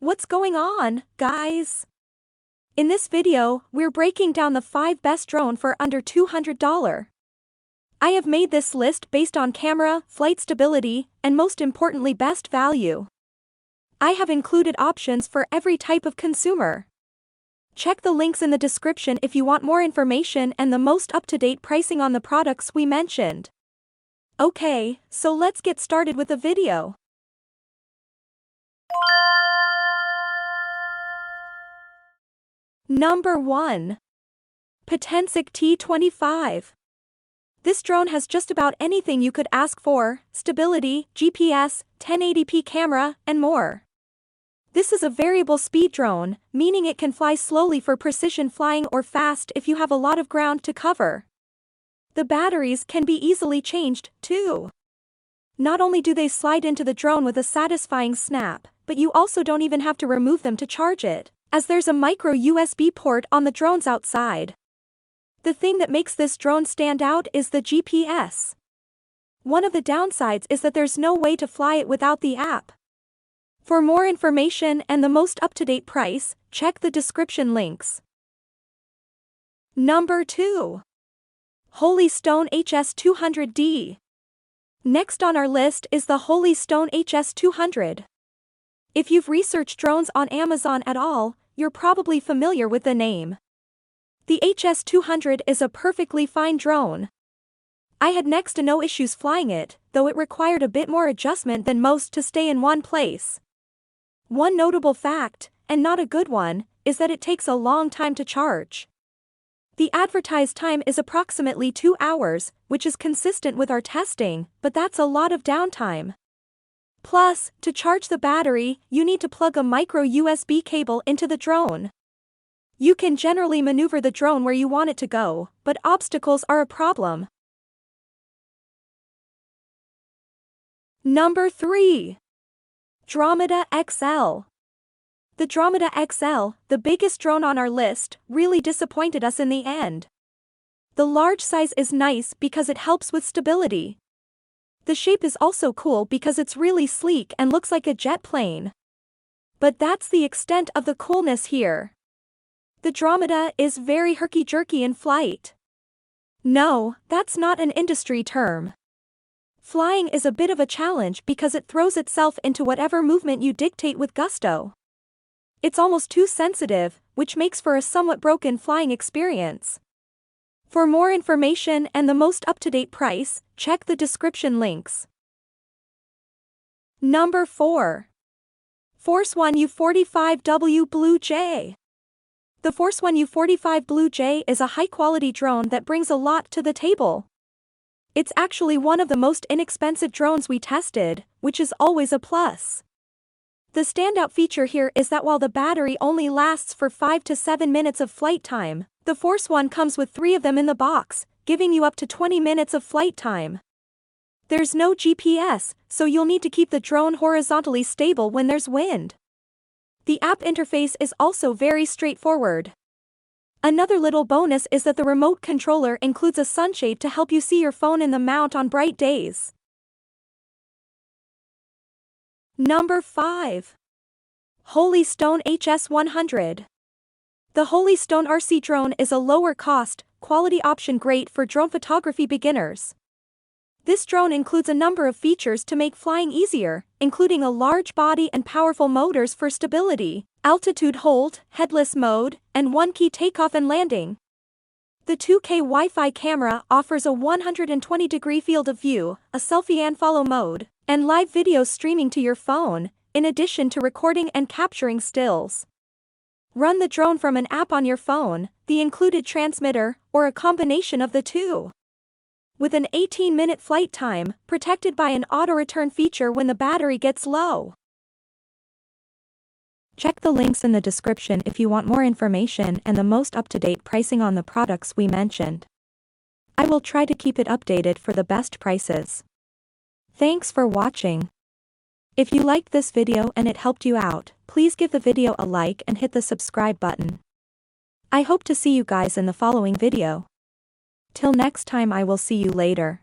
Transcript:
What's going on, guys? In this video, we're breaking down the 5 best drone for under $200. I have made this list based on camera, flight stability, and most importantly best value. I have included options for every type of consumer. Check the links in the description if you want more information and the most up-to-date pricing on the products we mentioned. Okay, so let's get started with the video. Number 1. Potensic T25. This drone has just about anything you could ask for: stability, GPS, 1080p camera, and more. This is a variable speed drone, meaning it can fly slowly for precision flying or fast if you have a lot of ground to cover. The batteries can be easily changed, too. Not only do they slide into the drone with a satisfying snap, but you also don't even have to remove them to charge it, as there's a micro USB port on the drone's outside. The thing that makes this drone stand out is the GPS. One of the downsides is that there's no way to fly it without the app. For more information and the most up-to-date price, check the description links. Number 2. Holystone HS200D. Next on our list is the Holystone HS200. If you've researched drones on Amazon at all, you're probably familiar with the name. The HS200 is a perfectly fine drone. I had next to no issues flying it, though it required a bit more adjustment than most to stay in one place. One notable fact, and not a good one, is that it takes a long time to charge. The advertised time is approximately 2 hours, which is consistent with our testing, but that's a lot of downtime. Plus, to charge the battery, you need to plug a micro USB cable into the drone. You can generally maneuver the drone where you want it to go, but obstacles are a problem. Number 3. Dromeda XL. The Dromeda XL, the biggest drone on our list, really disappointed us in the end. The large size is nice because it helps with stability. The shape is also cool because it's really sleek and looks like a jet plane. But that's the extent of the coolness here. The Dromeda is very herky-jerky in flight. No, that's not an industry term. Flying is a bit of a challenge because it throws itself into whatever movement you dictate with gusto. It's almost too sensitive, which makes for a somewhat broken flying experience. For more information and the most up-to-date price, check the description links. Number 4. Force One U45W Blue Jay. The Force One U45 Blue Jay is a high-quality drone that brings a lot to the table. It's actually one of the most inexpensive drones we tested, which is always a plus. The standout feature here is that while the battery only lasts for 5 to 7 minutes of flight time, the Force One comes with 3 of them in the box, giving you up to 20 minutes of flight time. There's no GPS, so you'll need to keep the drone horizontally stable when there's wind. The app interface is also very straightforward. Another little bonus is that the remote controller includes a sunshade to help you see your phone in the mount on bright days. Number 5. Holystone HS100. The Holystone RC drone is a lower-cost, quality option great for drone photography beginners. This drone includes a number of features to make flying easier, including a large body and powerful motors for stability, altitude hold, headless mode, and one-key takeoff and landing. The 2K Wi-Fi camera offers a 120-degree field of view, a selfie and follow mode, and live video streaming to your phone, in addition to recording and capturing stills. Run the drone from an app on your phone, the included transmitter, or a combination of the two. With an 18-minute flight time, protected by an auto-return feature when the battery gets low. Check the links in the description if you want more information and the most up-to-date pricing on the products we mentioned. I will try to keep it updated for the best prices. Thanks for watching. If you liked this video and it helped you out, please give the video a like and hit the subscribe button. I hope to see you guys in the following video. Till next time, I will see you later.